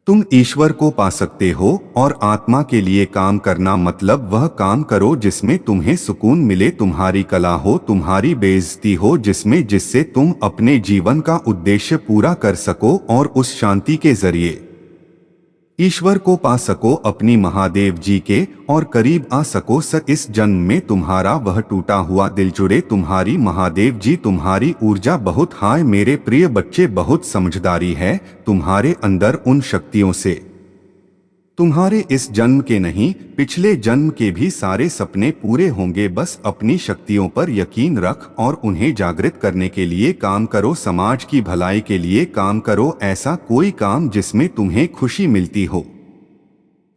तुम ईश्वर को पा सकते हो। और आत्मा के लिए काम करना मतलब वह काम करो जिसमें तुम्हें सुकून मिले, तुम्हारी कला हो, तुम्हारी बेइज्जती हो, जिससे तुम अपने जीवन का उद्देश्य पूरा कर सको और उस शांति के जरिए ईश्वर को पा सको, अपनी महादेव जी के और करीब आ सको। इस जन्म में तुम्हारा वह टूटा हुआ दिल जुड़े। तुम्हारी महादेव जी तुम्हारी ऊर्जा बहुत हाय मेरे प्रिय बच्चे, बहुत समझदारी है तुम्हारे अंदर। उन शक्तियों से तुम्हारे इस जन्म के नहीं, पिछले जन्म के भी सारे सपने पूरे होंगे। बस अपनी शक्तियों पर यकीन रख और उन्हें जागृत करने के लिए काम करो। समाज की भलाई के लिए काम करो। ऐसा कोई काम जिसमें तुम्हें खुशी मिलती हो,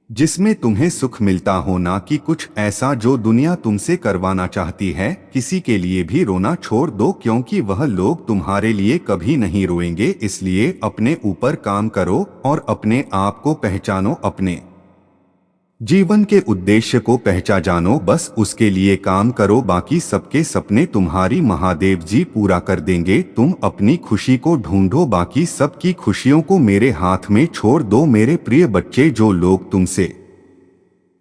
जिसमें तुम्हें सुख मिलता हो, ना कि कुछ ऐसा जो दुनिया तुमसे करवाना चाहती है। किसी के लिए भी रोना छोड़ दो, क्योंकि वह लोग तुम्हारे लिए कभी नहीं रोएंगे। इसलिए अपने ऊपर काम करो और अपने आप को पहचानो, अपने जीवन के उद्देश्य को जानो। बस उसके लिए काम करो, बाकी सबके सपने तुम्हारी महादेव जी पूरा कर देंगे। तुम अपनी खुशी को ढूंढो, बाकी सबकी खुशियों को मेरे हाथ में छोड़ दो। मेरे प्रिय बच्चे, जो लोग तुमसे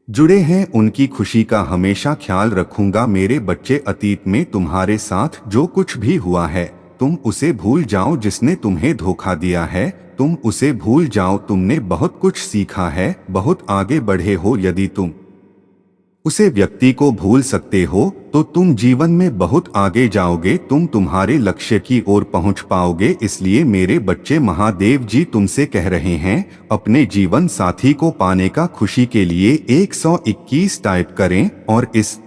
जुड़े हैं उनकी खुशी का हमेशा ख्याल रखूंगा। मेरे बच्चे, अतीत में तुम्हारे साथ जो कुछ भी हुआ है, तुम उसे भूल जाओ। जिसने तुम्हें धोखा दिया है, तुम उसे भूल जाओ। तुमने बहुत कुछ सीखा है, बहुत आगे बढ़े हो। यदि तुम उसे व्यक्ति को भूल सकते हो तो तुम जीवन में बहुत आगे जाओगे। तुम तुम्हारे लक्ष्य की ओर पहुंच पाओगे। इसलिए मेरे बच्चे, महादेव जी तुमसे कह रहे हैं, अपने जीवन साथी को पाने का खुशी के लिए 121 टाइप करें और इस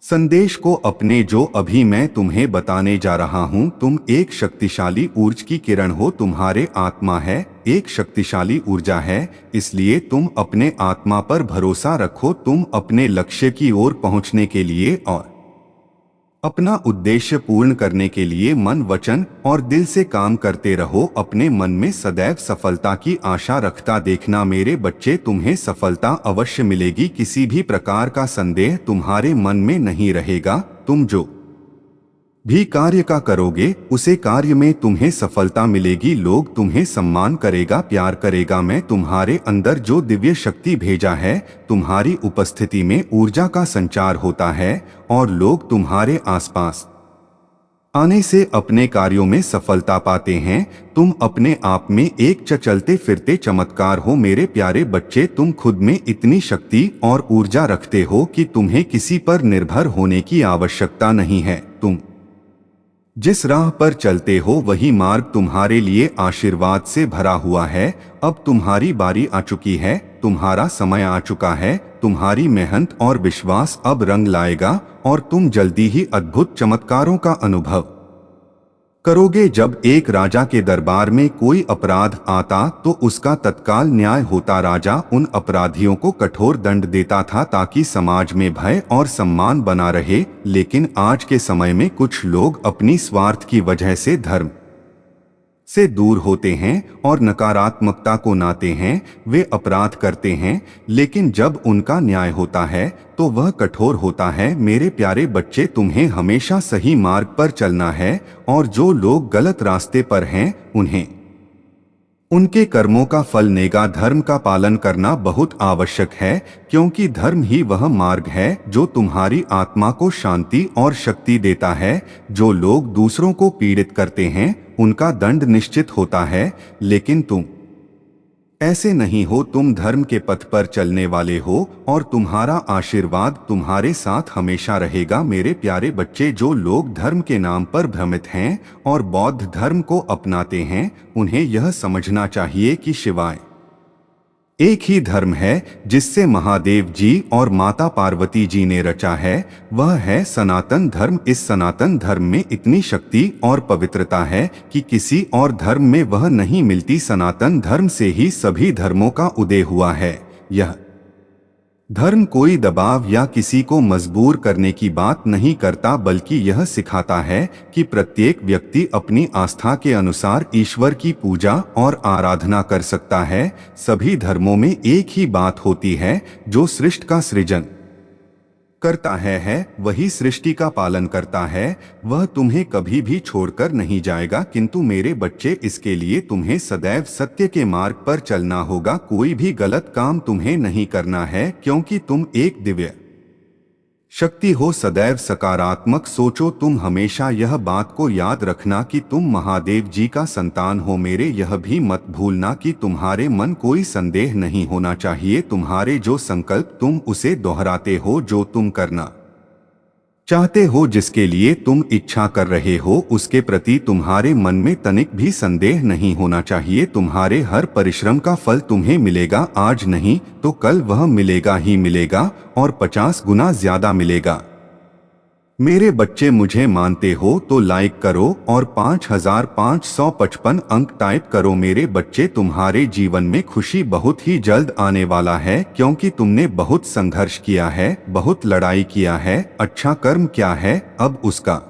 संदेश को अपने, जो अभी मैं तुम्हें बताने जा रहा हूं। तुम एक शक्तिशाली ऊर्जा की किरण हो, तुम्हारे आत्मा है, एक शक्तिशाली ऊर्जा है। इसलिए तुम अपने आत्मा पर भरोसा रखो। तुम अपने लक्ष्य की ओर पहुंचने के लिए और अपना उद्देश्य पूर्ण करने के लिए मन, वचन और दिल से काम करते रहो। अपने मन में सदैव सफलता की आशा रखता देखना मेरे बच्चे, तुम्हें सफलता अवश्य मिलेगी। किसी भी प्रकार का संदेह तुम्हारे मन में नहीं रहेगा। तुम जो भी कार्य का करोगे, उसे कार्य में तुम्हें सफलता मिलेगी। लोग तुम्हें सम्मान करेगा, प्यार करेगा। मैं तुम्हारे अंदर जो दिव्य शक्ति भेजा है, तुम्हारी उपस्थिति में ऊर्जा का संचार होता है और लोग तुम्हारे आसपास आने से अपने कार्यों में सफलता पाते हैं। तुम अपने आप में एक चलते फिरते चमत्कार हो मेरे प्यारे बच्चे। तुम खुद में इतनी शक्ति और ऊर्जा रखते हो कि तुम्हें किसी पर निर्भर होने की आवश्यकता नहीं है। तुम जिस राह पर चलते हो, वही मार्ग तुम्हारे लिए आशीर्वाद से भरा हुआ है। अब तुम्हारी बारी आ चुकी है, तुम्हारा समय आ चुका है। तुम्हारी मेहनत और विश्वास अब रंग लाएगा और तुम जल्दी ही अद्भुत चमत्कारों का अनुभव करोगे। जब एक राजा के दरबार में कोई अपराध आता तो उसका तत्काल न्याय होता। राजा उन अपराधियों को कठोर दंड देता था ताकि समाज में भय और सम्मान बना रहे। लेकिन आज के समय में कुछ लोग अपनी स्वार्थ की वजह से धर्म से दूर होते हैं और नकारात्मकता को नाते हैं। वे अपराध करते हैं, लेकिन जब उनका न्याय होता है तो वह कठोर होता है। मेरे प्यारे बच्चे, तुम्हें हमेशा सही मार्ग पर चलना है और जो लोग गलत रास्ते पर हैं, उन्हें उनके कर्मों का फल नेगा। धर्म का पालन करना बहुत आवश्यक है, क्योंकि धर्म ही वह मार्ग है जो तुम्हारी आत्मा को शांति और शक्ति देता है। जो लोग दूसरों को पीड़ित करते हैं उनका दंड निश्चित होता है, लेकिन तुम ऐसे नहीं हो। तुम धर्म के पथ पर चलने वाले हो और तुम्हारा आशीर्वाद तुम्हारे साथ हमेशा रहेगा। मेरे प्यारे बच्चे, जो लोग धर्म के नाम पर भ्रमित हैं और बौद्ध धर्म को अपनाते हैं, उन्हें यह समझना चाहिए कि शिवाय एक ही धर्म है जिससे महादेव जी और माता पार्वती जी ने रचा है, वह है सनातन धर्म। इस सनातन धर्म में इतनी शक्ति और पवित्रता है कि किसी और धर्म में वह नहीं मिलती। सनातन धर्म से ही सभी धर्मों का उदय हुआ है। यह धर्म कोई दबाव या किसी को मजबूर करने की बात नहीं करता, बल्कि यह सिखाता है कि प्रत्येक व्यक्ति अपनी आस्था के अनुसार ईश्वर की पूजा और आराधना कर सकता है। सभी धर्मों में एक ही बात होती है, जो सृष्टि का सृजन करता है वही सृष्टि का पालन करता है। वह तुम्हें कभी भी छोड़कर नहीं जाएगा। किंतु मेरे बच्चे, इसके लिए तुम्हें सदैव सत्य के मार्ग पर चलना होगा। कोई भी गलत काम तुम्हें नहीं करना है, क्योंकि तुम एक दिव्य शक्ति हो। सदैव सकारात्मक सोचो। तुम हमेशा यह बात को याद रखना कि तुम महादेव जी का संतान हो। मेरे यह भी मत भूलना कि तुम्हारे मन कोई संदेह नहीं होना चाहिए। तुम्हारे जो संकल्प तुम उसे दोहराते हो, जो तुम करना चाहते हो, जिसके लिए तुम इच्छा कर रहे हो, उसके प्रति तुम्हारे मन में तनिक भी संदेह नहीं होना चाहिए। तुम्हारे हर परिश्रम का फल तुम्हें मिलेगा। आज नहीं तो कल वह मिलेगा ही मिलेगा, और 50 गुना ज्यादा मिलेगा। मेरे बच्चे, मुझे मानते हो तो लाइक करो और 5555 अंक टाइप करो। मेरे बच्चे, तुम्हारे जीवन में खुशी बहुत ही जल्द आने वाला है, क्योंकि तुमने बहुत संघर्ष किया है, बहुत लड़ाई किया है। अच्छा कर्म क्या है, अब उसका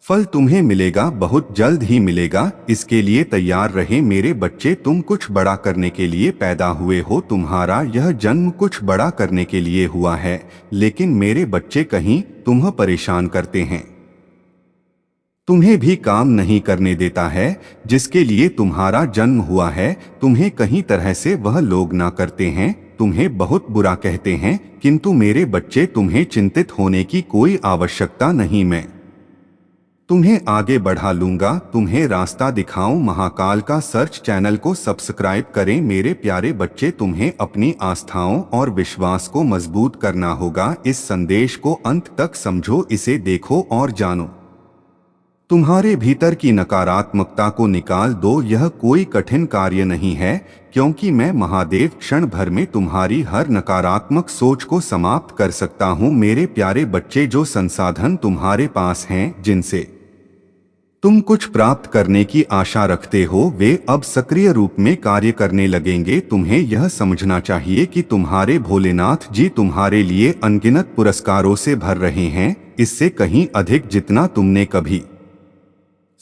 फल तुम्हें मिलेगा, बहुत जल्द ही मिलेगा। इसके लिए तैयार रहे मेरे बच्चे। तुम कुछ बड़ा करने के लिए पैदा हुए हो। तुम्हारा यह जन्म कुछ बड़ा करने के लिए हुआ है, लेकिन मेरे बच्चे, कहीं तुम्हें परेशान करते हैं, तुम्हें भी काम नहीं करने देता है जिसके लिए तुम्हारा जन्म हुआ है। तुम्हें कहीं तरह से वह लोग ना करते हैं, तुम्हें बहुत बुरा कहते हैं। किंतु मेरे बच्चे, तुम्हें चिंतित होने की कोई आवश्यकता नहीं। मैं तुम्हें आगे बढ़ा लूंगा, तुम्हें रास्ता दिखाऊं। महाकाल का सर्च चैनल को सब्सक्राइब करें। मेरे प्यारे बच्चे, तुम्हें अपनी आस्थाओं और विश्वास को मजबूत करना होगा। इस संदेश को अंत तक समझो, इसे देखो और जानो। तुम्हारे भीतर की नकारात्मकता को निकाल दो। यह कोई कठिन कार्य नहीं है, क्योंकि मैं महादेव क्षण भर में तुम्हारी हर नकारात्मक सोच को समाप्त कर सकता हूँ। मेरे प्यारे बच्चे, जो संसाधन तुम्हारे पास हैं, जिनसे तुम कुछ प्राप्त करने की आशा रखते हो, वे अब सक्रिय रूप में कार्य करने लगेंगे। तुम्हें यह समझना चाहिए कि तुम्हारे भोलेनाथ जी तुम्हारे लिए अनगिनत पुरस्कारों से भर रहे हैं, इससे कहीं अधिक जितना तुमने कभी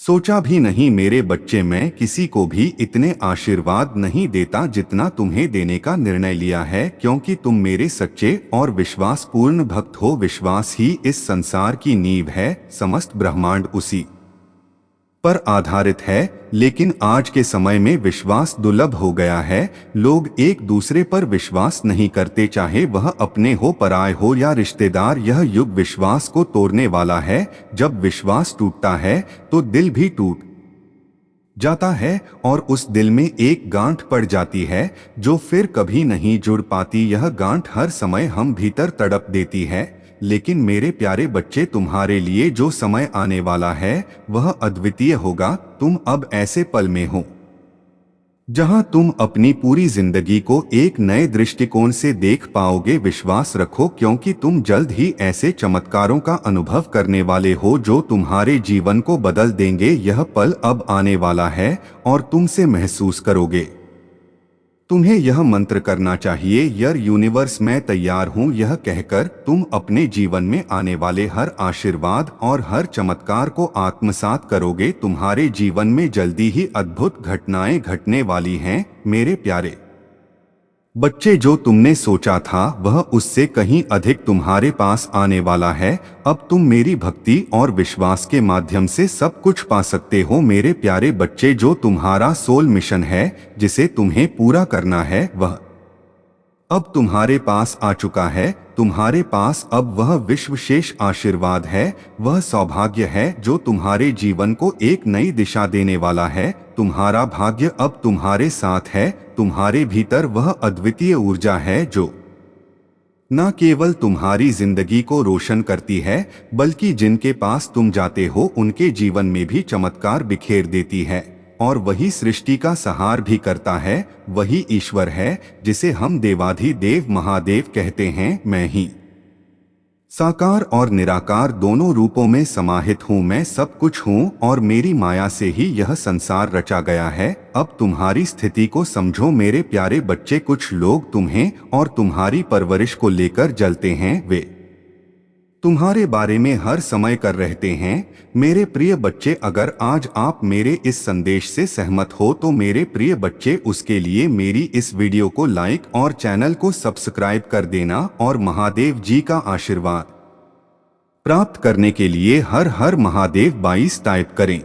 सोचा भी नहीं। मेरे बच्चे, मैं किसी को भी इतने आशीर्वाद नहीं देता जितना तुम्हें देने का निर्णय लिया है, क्योंकि तुम मेरे सच्चे और विश्वासपूर्ण भक्त हो। विश्वास ही इस संसार की नींव है, समस्त ब्रह्मांड उसी पर आधारित है। लेकिन आज के समय में विश्वास दुर्लभ हो गया है। लोग एक दूसरे पर विश्वास नहीं करते, चाहे वह अपने हो, पराये हो या रिश्तेदार। यह युग विश्वास को तोड़ने वाला है। जब विश्वास टूटता है तो दिल भी टूट जाता है, और उस दिल में एक गांठ पड़ जाती है जो फिर कभी नहीं जुड़ पाती। यह गांठ हर समय हम भीतर तड़प देती है। लेकिन मेरे प्यारे बच्चे, तुम्हारे लिए जो समय आने वाला है वह अद्वितीय होगा। तुम अब ऐसे पल में हो जहां तुम अपनी पूरी जिंदगी को एक नए दृष्टिकोण से देख पाओगे। विश्वास रखो, क्योंकि तुम जल्द ही ऐसे चमत्कारों का अनुभव करने वाले हो जो तुम्हारे जीवन को बदल देंगे। यह पल अब आने वाला है और तुमसे महसूस करोगे। तुम्हें यह मंत्र करना चाहिए, यर यूनिवर्स मैं तैयार हूँ। यह कहकर तुम अपने जीवन में आने वाले हर आशीर्वाद और हर चमत्कार को आत्मसात करोगे। तुम्हारे जीवन में जल्दी ही अद्भुत घटनाएं घटने वाली हैं। मेरे प्यारे बच्चे, जो तुमने सोचा था वह उससे कहीं अधिक तुम्हारे पास आने वाला है। अब तुम मेरी भक्ति और विश्वास के माध्यम से सब कुछ पा सकते हो। मेरे प्यारे बच्चे, जो तुम्हारा सोल मिशन है जिसे तुम्हें पूरा करना है, वह अब तुम्हारे पास आ चुका है। तुम्हारे पास अब वह विश्वशेष आशीर्वाद है, वह सौभाग्य है जो तुम्हारे जीवन को एक नई दिशा देने वाला है। तुम्हारा भाग्य अब तुम्हारे साथ है। तुम्हारे भीतर वह अद्वितीय ऊर्जा है जो न केवल तुम्हारी जिंदगी को रोशन करती है, बल्कि जिनके पास तुम जाते हो उनके जीवन में भी चमत्कार बिखेर देती है। और वही सृष्टि का सहार भी करता है। वही ईश्वर है जिसे हम देवाधिदेव महादेव कहते हैं। मैं ही साकार और निराकार दोनों रूपों में समाहित हूँ। मैं सब कुछ हूँ और मेरी माया से ही यह संसार रचा गया है। अब तुम्हारी स्थिति को समझो मेरे प्यारे बच्चे। कुछ लोग तुम्हें और तुम्हारी परवरिश को लेकर जलते हैं। वे तुम्हारे बारे में हर समय कर रहते हैं। मेरे प्रिय बच्चे, अगर आज आप मेरे इस संदेश से सहमत हो तो मेरे प्रिय बच्चे, उसके लिए मेरी इस वीडियो को लाइक और चैनल को सब्सक्राइब कर देना। और महादेव जी का आशीर्वाद प्राप्त करने के लिए हर हर महादेव 22 टाइप करें।